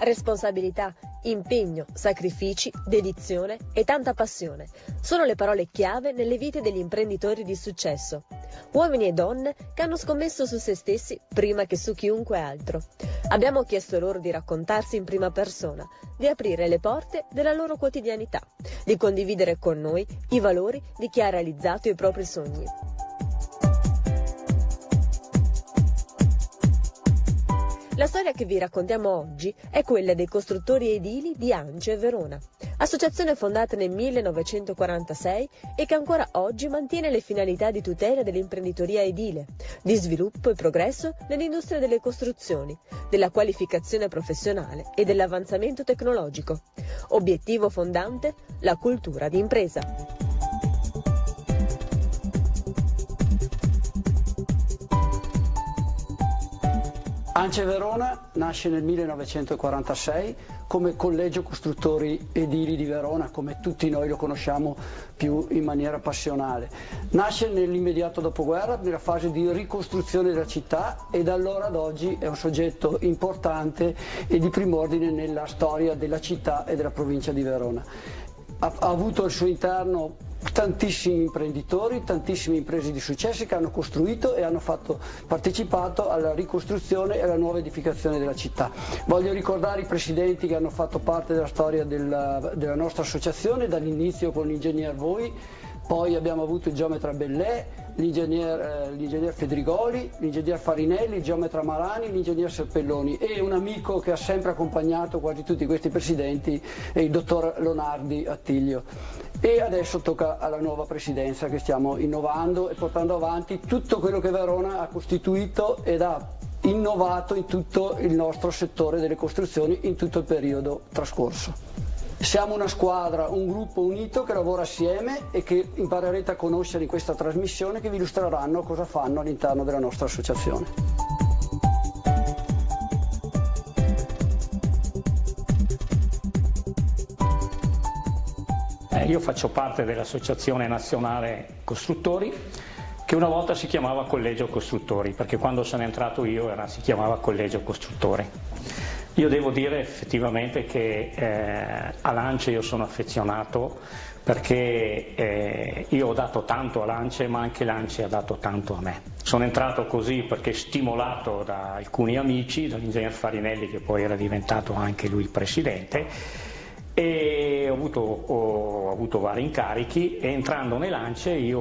Responsabilità, impegno, sacrifici, dedizione e tanta passione sono le parole chiave nelle vite degli imprenditori di successo. Uomini e donne che hanno scommesso su se stessi prima che su chiunque altro. Abbiamo chiesto loro di raccontarsi in prima persona, di aprire le porte della loro quotidianità, di condividere con noi i valori di chi ha realizzato i propri sogni. La storia che vi raccontiamo oggi è quella dei costruttori edili di Ance Verona, associazione fondata nel 1946 e che ancora oggi mantiene le finalità di tutela dell'imprenditoria edile, di sviluppo e progresso nell'industria delle costruzioni, della qualificazione professionale e dell'avanzamento tecnologico. Obiettivo fondante: la cultura di impresa. Ance Verona nasce nel 1946 come Collegio Costruttori Edili di Verona, come tutti noi lo conosciamo più in maniera passionale. Nasce nell'immediato dopoguerra, nella fase di ricostruzione della città, e da allora ad oggi è un soggetto importante e di prim'ordine nella storia della città e della provincia di Verona. Ha avuto al suo interno tantissimi imprenditori, tantissime imprese di successo che hanno costruito e hanno partecipato alla ricostruzione e alla nuova edificazione della città. Voglio ricordare i presidenti che hanno fatto parte della storia della nostra associazione, dall'inizio con l'ingegner Voi, poi abbiamo avuto il geometra Bellè, l'ingegner Fedrigoli, l'ingegner Farinelli, il geometra Marani, l'ingegner Serpelloni, e un amico che ha sempre accompagnato quasi tutti questi presidenti è il dottor Leonardi Attilio. E adesso tocca alla nuova presidenza, che stiamo innovando e portando avanti tutto quello che Verona ha costituito ed ha innovato in tutto il nostro settore delle costruzioni in tutto il periodo trascorso. Siamo una squadra, un gruppo unito che lavora assieme e che imparerete a conoscere in questa trasmissione, che vi illustreranno cosa fanno all'interno della nostra associazione. Io faccio parte dell'Associazione Nazionale Costruttori, che una volta si chiamava Collegio Costruttori, perché quando sono entrato io si chiamava Collegio Costruttori. Io devo dire effettivamente che all'Ance io sono affezionato, perché io ho dato tanto all'Ance, ma anche l'Ance ha dato tanto a me. Sono entrato così perché stimolato da alcuni amici, dall'ingegner Farinelli, che poi era diventato anche lui il presidente, e ho avuto vari incarichi, e entrando nell'Ance io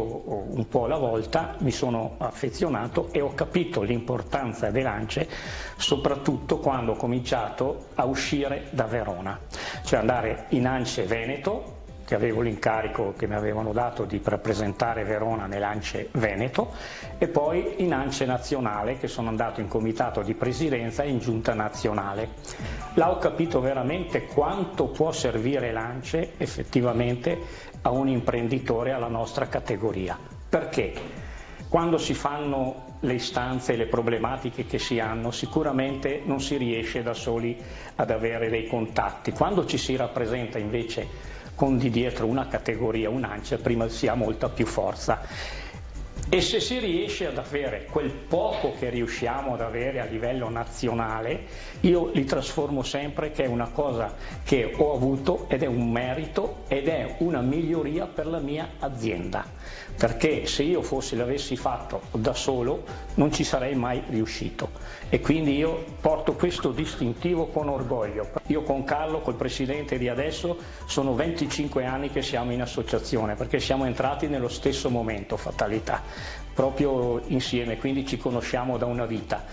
un po' alla volta mi sono affezionato e ho capito l'importanza dell'Ance, soprattutto quando ho cominciato a uscire da Verona, cioè andare in Ance Veneto, che avevo l'incarico che mi avevano dato di rappresentare Verona nell'Ance Veneto, e poi in Ance Nazionale, che sono andato in comitato di presidenza e in giunta nazionale. Là ho capito veramente quanto può servire l'Ance effettivamente a un imprenditore alla nostra categoria. Perché? Quando si fanno le istanze e le problematiche che si hanno, sicuramente non si riesce da soli ad avere dei contatti. Quando ci si rappresenta invece con di dietro una categoria, un'Ance, prima si ha molta più forza. E se si riesce ad avere quel poco che riusciamo ad avere a livello nazionale, io li trasformo sempre che è una cosa che ho avuto ed è un merito ed è una miglioria per la mia azienda, perché se io l'avessi fatto da solo non ci sarei mai riuscito, e quindi io porto questo distintivo con orgoglio. Io con Carlo, col presidente di adesso, sono 25 anni che siamo in associazione, perché siamo entrati nello stesso momento, fatalità, proprio insieme, quindi ci conosciamo da una vita.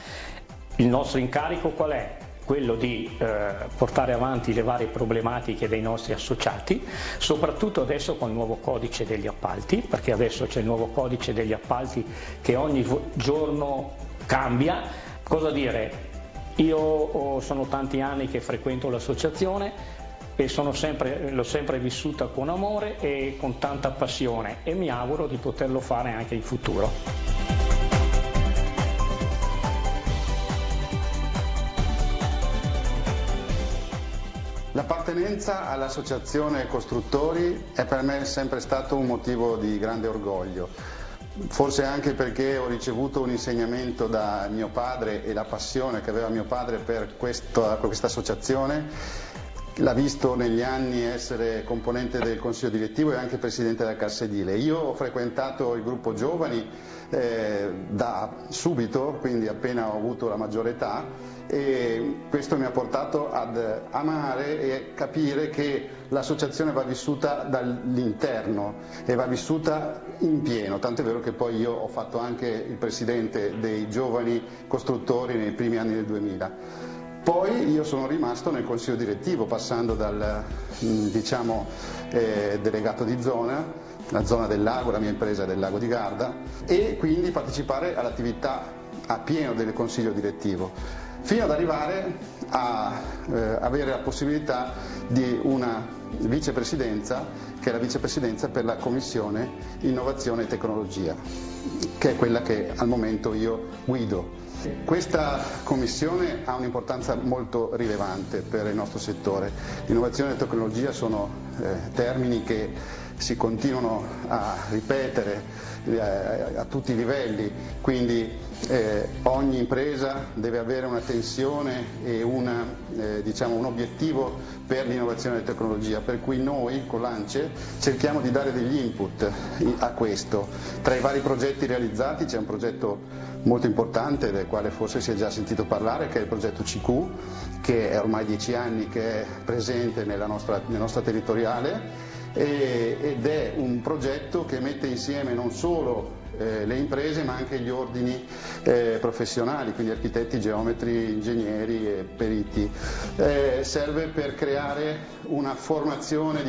Il nostro incarico qual è? Quello di portare avanti le varie problematiche dei nostri associati, soprattutto adesso con il nuovo codice degli appalti, perché adesso c'è il nuovo codice degli appalti che ogni giorno cambia. Cosa dire? Io sono tanti anni che frequento l'associazione e l'ho sempre vissuta con amore e con tanta passione, e mi auguro di poterlo fare anche in futuro. L'appartenenza all'Associazione Costruttori è per me sempre stato un motivo di grande orgoglio, forse anche perché ho ricevuto un insegnamento da mio padre e la passione che aveva mio padre per questa associazione. L'ha visto negli anni essere componente del consiglio direttivo e anche presidente della Cassa Edile. Io ho frequentato il gruppo giovani da subito, quindi appena ho avuto la maggiore età, e questo mi ha portato ad amare e capire che l'associazione va vissuta dall'interno e va vissuta in pieno, tant'è vero che poi io ho fatto anche il presidente dei giovani costruttori nei primi anni del 2000. Poi io sono rimasto nel consiglio direttivo, passando dal delegato di zona, la zona del lago, la mia impresa è del lago di Garda, e quindi partecipare all'attività a pieno del consiglio direttivo, fino ad arrivare a avere la possibilità di una vicepresidenza, che è la vicepresidenza per la Commissione Innovazione e Tecnologia, che è quella che al momento io guido. Questa commissione ha un'importanza molto rilevante per il nostro settore. Innovazione e tecnologia sono termini che si continuano a ripetere a tutti i livelli, quindi ogni impresa deve avere un'attenzione e un obiettivo per l'innovazione e tecnologia, per cui noi con l'ANCE cerchiamo di dare degli input a questo. Tra i vari progetti realizzati c'è un progetto molto importante del quale forse si è già sentito parlare, che è il progetto CQ, che è ormai 10 anni che è presente nella nostra territoriale, ed è un progetto che mette insieme non solo le imprese ma anche gli ordini professionali, quindi architetti, geometri, ingegneri e periti. Serve per creare una formazione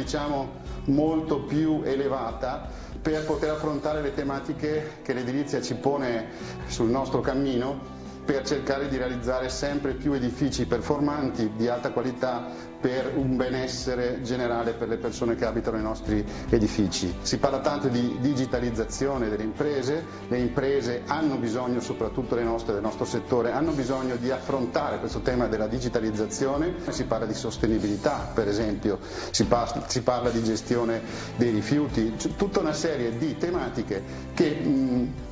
molto più elevata per poter affrontare le tematiche che l'edilizia ci pone sul nostro cammino, per cercare di realizzare sempre più edifici performanti, di alta qualità, per un benessere generale per le persone che abitano i nostri edifici. Si parla tanto di digitalizzazione delle imprese, le imprese hanno bisogno, soprattutto le nostre, del nostro settore, hanno bisogno di affrontare questo tema della digitalizzazione. Si parla di sostenibilità, per esempio, si parla di gestione dei rifiuti, tutta una serie di tematiche che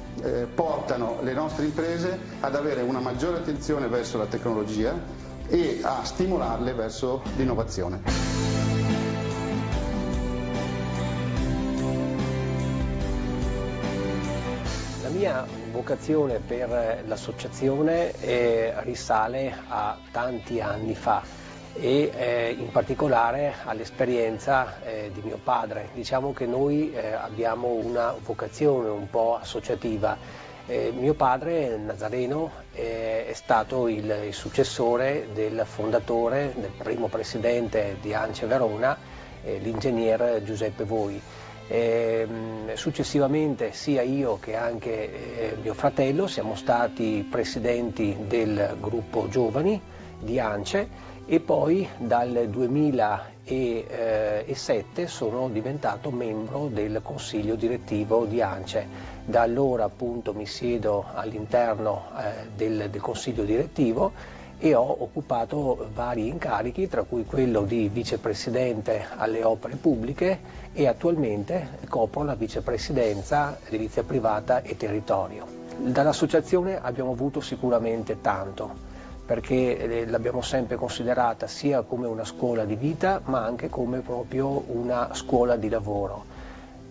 portano le nostre imprese ad avere una maggiore attenzione verso la tecnologia e a stimolarle verso l'innovazione. La mia vocazione per l'associazione risale a tanti anni fa e in particolare all'esperienza di mio padre. Diciamo che noi abbiamo una vocazione un po' associativa. Mio padre, Nazareno, è stato il successore del fondatore, del primo presidente di ANCE Verona, l'ingegner Giuseppe Voi. Successivamente sia io che anche mio fratello siamo stati presidenti del gruppo giovani di ANCE e poi dal 2007 sono diventato membro del consiglio direttivo di ANCE. Da allora appunto mi siedo all'interno del consiglio direttivo e ho occupato vari incarichi, tra cui quello di vicepresidente alle opere pubbliche e attualmente copro la vicepresidenza edilizia privata e territorio. Dall'associazione abbiamo avuto sicuramente tanto, perché l'abbiamo sempre considerata sia come una scuola di vita ma anche come proprio una scuola di lavoro.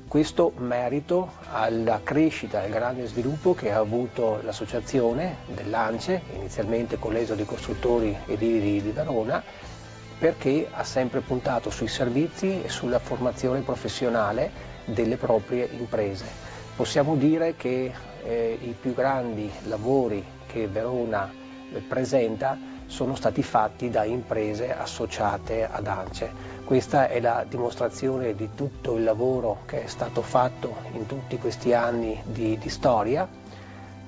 Questo merito alla crescita e al grande sviluppo che ha avuto l'associazione dell'ANCE, inizialmente Collegio dei Costruttori Edili di Verona, perché ha sempre puntato sui servizi e sulla formazione professionale delle proprie imprese. Possiamo dire che i più grandi lavori che Verona presenta sono stati fatti da imprese associate ad ANCE. Questa è la dimostrazione di tutto il lavoro che è stato fatto in tutti questi anni di storia,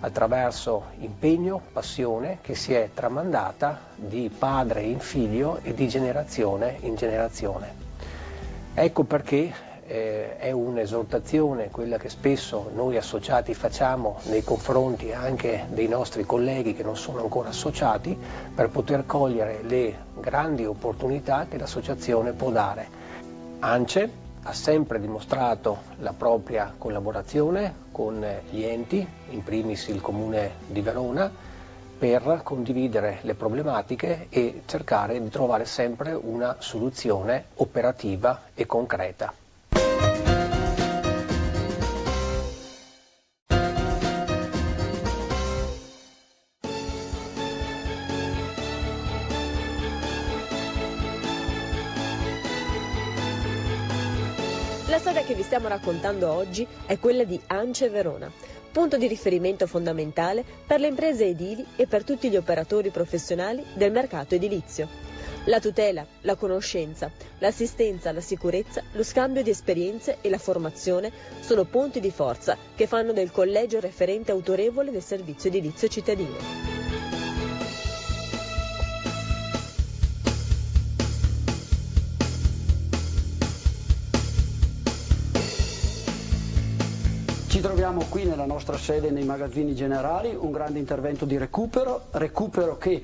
attraverso impegno, passione che si è tramandata di padre in figlio e di generazione in generazione. Ecco perché è un'esortazione quella che spesso noi associati facciamo nei confronti anche dei nostri colleghi che non sono ancora associati, per poter cogliere le grandi opportunità che l'associazione può dare. ANCE ha sempre dimostrato la propria collaborazione con gli enti, in primis il Comune di Verona, per condividere le problematiche e cercare di trovare sempre una soluzione operativa e concreta. La storia che vi stiamo raccontando oggi è quella di ANCE Verona, punto di riferimento fondamentale per le imprese edili e per tutti gli operatori professionali del mercato edilizio. La tutela, la conoscenza, l'assistenza, la sicurezza, lo scambio di esperienze e la formazione sono punti di forza che fanno del collegio referente autorevole del servizio edilizio cittadino. Ci troviamo qui nella nostra sede nei magazzini generali, un grande intervento di recupero che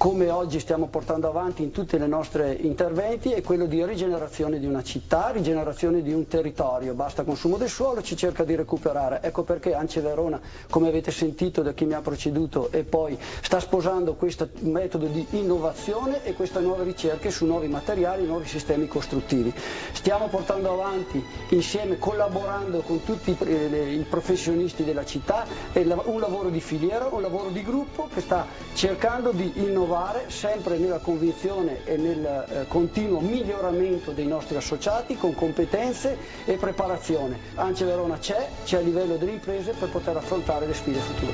come oggi stiamo portando avanti in tutti i nostri interventi è quello di rigenerazione di una città, rigenerazione di un territorio, basta consumo del suolo, ci cerca di recuperare. Ecco perché ANCE Verona, come avete sentito da chi mi ha preceduto, e poi sta sposando questo metodo di innovazione e queste nuove ricerche su nuovi materiali, nuovi sistemi costruttivi. Stiamo portando avanti insieme, collaborando con tutti i professionisti della città, un lavoro di filiera, un lavoro di gruppo che sta cercando di innovare sempre nella convinzione e nel continuo miglioramento dei nostri associati con competenze e preparazione. ANCE Verona c'è a livello delle imprese per poter affrontare le sfide future.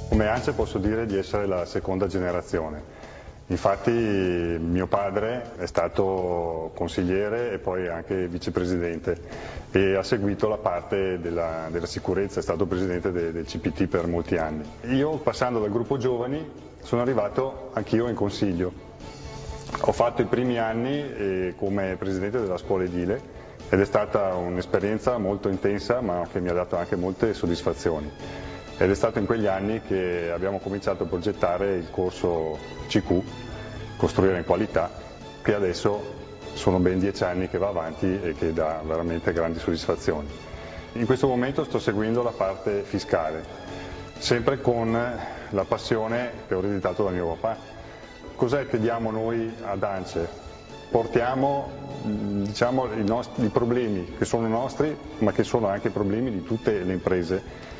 Come ANCE posso dire di essere la seconda generazione. Infatti mio padre è stato consigliere e poi anche vicepresidente e ha seguito la parte della sicurezza, è stato presidente del CPT per molti anni. Io, passando dal gruppo giovani, sono arrivato anch'io in consiglio. Ho fatto i primi anni come presidente della scuola edile ed è stata un'esperienza molto intensa ma che mi ha dato anche molte soddisfazioni. Ed è stato in quegli anni che abbiamo cominciato a progettare il corso CQ, Costruire in Qualità, che adesso sono ben 10 anni che va avanti e che dà veramente grandi soddisfazioni. In questo momento sto seguendo la parte fiscale, sempre con la passione che ho ereditato da mio papà. Cos'è che diamo noi ad ANCE? Portiamo i problemi che sono nostri, ma che sono anche problemi di tutte le imprese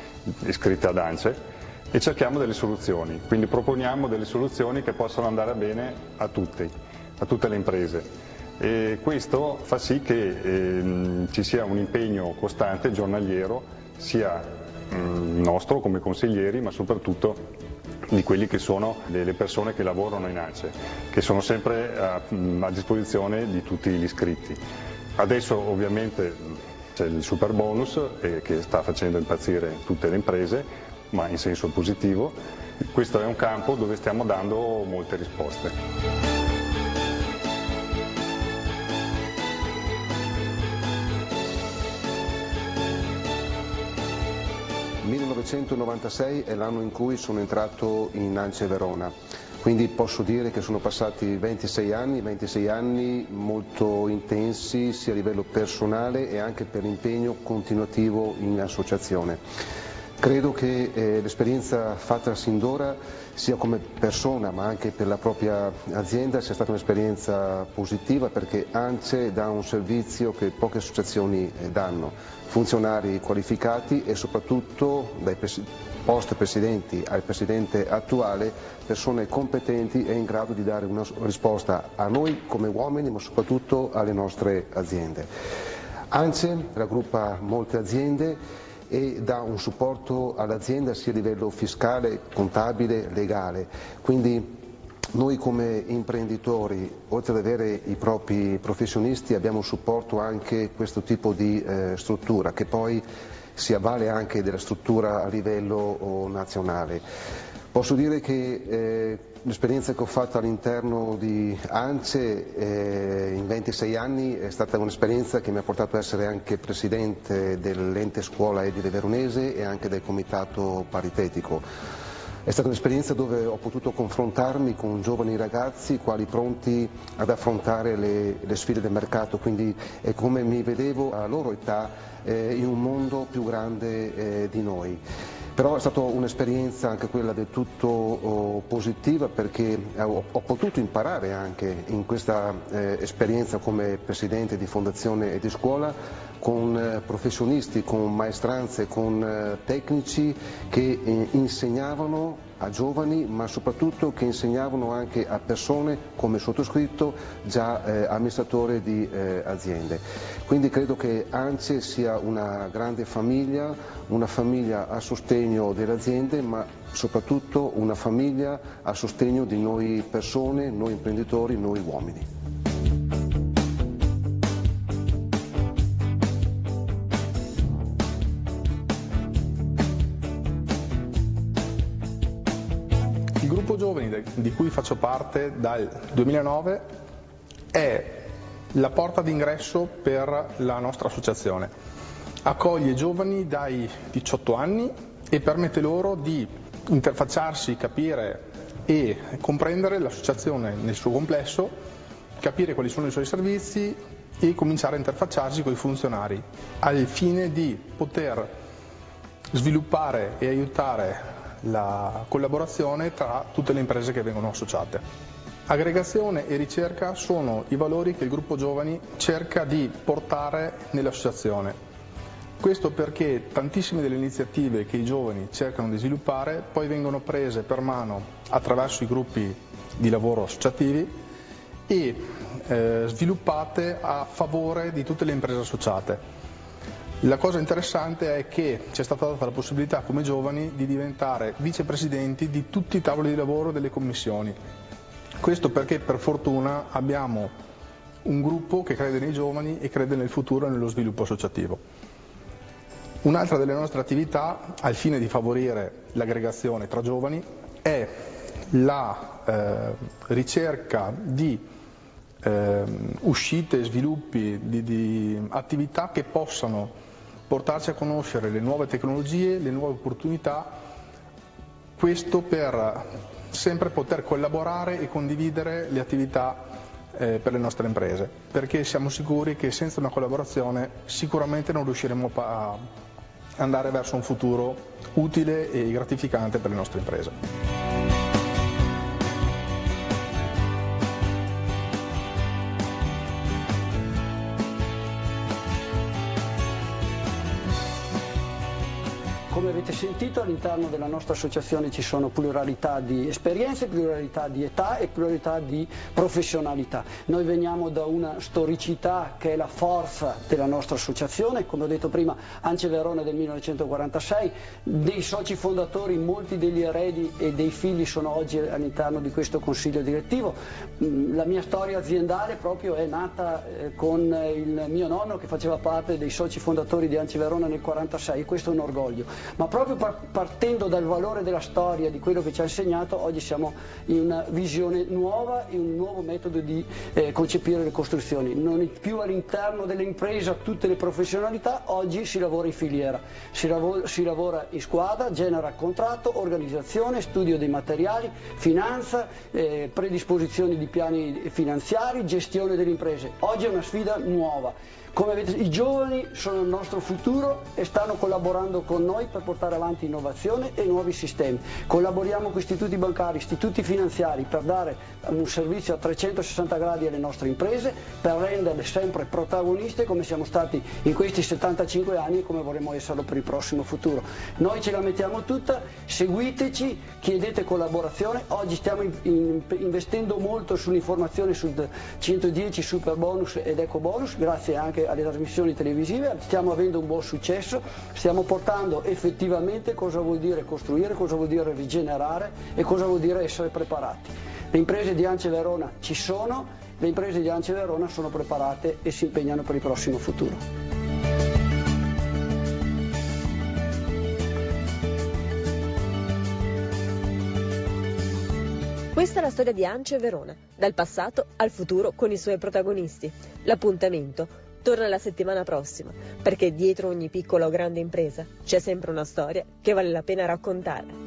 iscritte ad ANCE e cerchiamo delle soluzioni, quindi proponiamo delle soluzioni che possano andare bene a tutte le imprese e questo fa sì che ci sia un impegno costante, giornaliero, sia nostro come consiglieri ma soprattutto di quelli che sono le persone che lavorano in ANCE, che sono sempre a disposizione di tutti gli iscritti. Adesso ovviamente c'è il super bonus che sta facendo impazzire tutte le imprese, ma in senso positivo. Questo è un campo dove stiamo dando molte risposte. 1996 è l'anno in cui sono entrato in ANCE Verona, quindi posso dire che sono passati 26 anni molto intensi sia a livello personale e anche per l'impegno continuativo in associazione. Credo che l'esperienza fatta sin d'ora sia come persona ma anche per la propria azienda sia stata un'esperienza positiva perché ANCE dà un servizio che poche associazioni danno, funzionari qualificati e soprattutto dai post presidenti al presidente attuale persone competenti e in grado di dare una risposta a noi come uomini ma soprattutto alle nostre aziende. ANCE raggruppa molte aziende e dà un supporto all'azienda sia a livello fiscale, contabile, legale. Quindi noi come imprenditori, oltre ad avere i propri professionisti, abbiamo supporto anche questo tipo di struttura che poi si avvale anche della struttura a livello nazionale. Posso dire che l'esperienza che ho fatto all'interno di ANCE in 26 anni è stata un'esperienza che mi ha portato ad essere anche presidente dell'ente scuola edile veronese e anche del comitato paritetico. È stata un'esperienza dove ho potuto confrontarmi con giovani ragazzi quali pronti ad affrontare le sfide del mercato, quindi è come mi vedevo a loro età in un mondo più grande di noi. Però è stata un'esperienza anche quella del tutto positiva, perché ho potuto imparare anche in questa esperienza come presidente di fondazione e di scuola con professionisti, con maestranze, con tecnici che insegnavano a giovani, ma soprattutto che insegnavano anche a persone come sottoscritto, già amministratore di aziende. Quindi credo che ANCE sia una grande famiglia, una famiglia a sostegno delle aziende, ma soprattutto una famiglia a sostegno di noi persone, noi imprenditori, noi uomini. Il gruppo giovani di cui faccio parte dal 2009 è la porta d'ingresso per la nostra associazione. Accoglie giovani dai 18 anni e permette loro di interfacciarsi, capire e comprendere l'associazione nel suo complesso, capire quali sono i suoi servizi e cominciare a interfacciarsi con i funzionari, al fine di poter sviluppare e aiutare la collaborazione tra tutte le imprese che vengono associate. Aggregazione e ricerca sono i valori che il gruppo giovani cerca di portare nell'associazione. Questo perché tantissime delle iniziative che i giovani cercano di sviluppare poi vengono prese per mano attraverso i gruppi di lavoro associativi e sviluppate a favore di tutte le imprese associate. La cosa interessante è che ci è stata data la possibilità come giovani di diventare vicepresidenti di tutti i tavoli di lavoro delle commissioni. Questo perché per fortuna abbiamo un gruppo che crede nei giovani e crede nel futuro e nello sviluppo associativo. Un'altra delle nostre attività, al fine di favorire l'aggregazione tra giovani, è la ricerca di uscite e sviluppi di attività che possano portarci a conoscere le nuove tecnologie, le nuove opportunità, questo per sempre poter collaborare e condividere le attività per le nostre imprese, perché siamo sicuri che senza una collaborazione sicuramente non riusciremo a andare verso un futuro utile e gratificante per le nostre imprese. Come avete sentito, all'interno della nostra associazione ci sono pluralità di esperienze, pluralità di età e pluralità di professionalità. Noi veniamo da una storicità che è la forza della nostra associazione, come ho detto prima, ANCE Verona del 1946, dei soci fondatori, molti degli eredi e dei figli sono oggi all'interno di questo consiglio direttivo. La mia storia aziendale proprio è nata con il mio nonno che faceva parte dei soci fondatori di ANCE Verona nel 1946 e questo è un orgoglio. Ma proprio partendo dal valore della storia, di quello che ci ha insegnato, oggi siamo in una visione nuova, in un nuovo metodo di concepire le costruzioni. Non più all'interno dell'impresa tutte le professionalità, oggi si lavora in filiera, si lavora in squadra, genera contratto, organizzazione, studio dei materiali, finanza, predisposizione di piani finanziari, gestione delle imprese. Oggi è una sfida nuova. Come vedete, i giovani sono il nostro futuro e stanno collaborando con noi per portare avanti innovazione e nuovi sistemi. Collaboriamo con istituti bancari, istituti finanziari per dare un servizio a 360 gradi alle nostre imprese, per renderle sempre protagoniste come siamo stati in questi 75 anni e come vorremmo esserlo per il prossimo futuro. Noi ce la mettiamo tutta, seguiteci, chiedete collaborazione. Oggi stiamo investendo molto sull'informazione sul 110 super bonus ed eco bonus, grazie anche alle trasmissioni televisive, stiamo avendo un buon successo, stiamo portando effettivamente cosa vuol dire costruire, cosa vuol dire rigenerare e cosa vuol dire essere preparati. Le imprese di ANCE Verona ci sono, le imprese di ANCE Verona sono preparate e si impegnano per il prossimo futuro. Questa è la storia di ANCE Verona, dal passato al futuro con i suoi protagonisti. L'appuntamento torna la settimana prossima, perché dietro ogni piccola o grande impresa c'è sempre una storia che vale la pena raccontare.